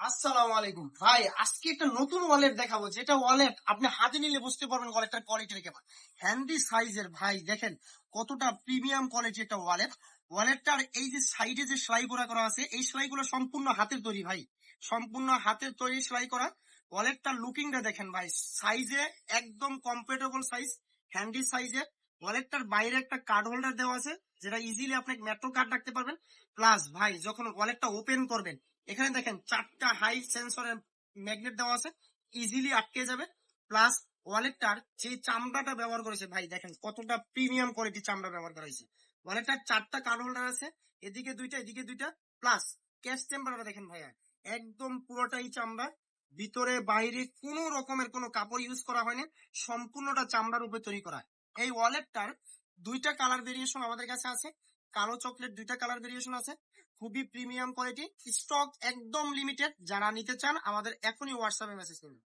আসসালামু আলাইকুম ভাই। আজকে একটা নতুন ওয়ালেট দেখাবো, যেটা ওয়ালেট আপনি হাতে নিলে বুঝতে পারবেন ওয়ালেটটার কোয়ালিটি কেমন। হ্যান্ডি সাইজের ভাই, দেখেন কতটা প্রিমিয়াম কোয়ালিটি একটা ওয়ালেট। ওয়ালেটটার এই যে সাইডে যে সেলাই করা আছে, এই সেলাইগুলো সম্পূর্ণ হাতের তৈরি ভাই, সম্পূর্ণ হাতের তৈরি সেলাই করা। ওয়ালেটটার লুকিংটা দেখেন ভাই, সাইজে একদম কম্পেটেবল সাইজ, হ্যান্ডি সাইজের। ওয়ালেটটার বাইরে একটা কার্ড হোল্ডার দেওয়া আছে, যেটা ইজিলি আপনি মেট্রো কার্ড রাখতে পারবেন। প্লাস ভাই, যখন ওয়ালেটটা ওপেন করবেন, এখানে দেখেন 4টা হাই সেন্সরের ম্যাগনেট দেওয়া আছে, ইজিলি আটকে যাবে। প্লাস ওয়ালেটটার যে চামড়াটা ব্যবহার করেছে ভাই, দেখেন কতটা প্রিমিয়াম কোয়ালিটি চামড়া ব্যবহার করা হয়েছে। ওয়ালেটটার 4টা কার্ড হোল্ডার আছে, এদিকে দুইটা এদিকে দুইটা। প্লাস ক্যাশ চেম্বারটা দেখেন ভাইয়া, একদম পুরোটাই চামড়া, ভিতরে বাইরে কোনো রকমের কোনো কাপড় ইউজ করা হয়নি, সম্পূর্ণটা চামড়ার উপরে তৈরি করা। এই ওয়ালেটটার দুইটা কালার ভেরিয়েশন আমাদের কাছে আছে, কালো চকলেট দুইটা কালার ভেরিয়েশন আছে। খুবই প্রিমিয়াম কোয়ালিটি, স্টক একদম লিমিটেড। যারা নিতে চান আমাদের এখনই হোয়াটসঅ্যাপে মেসেজ করুন।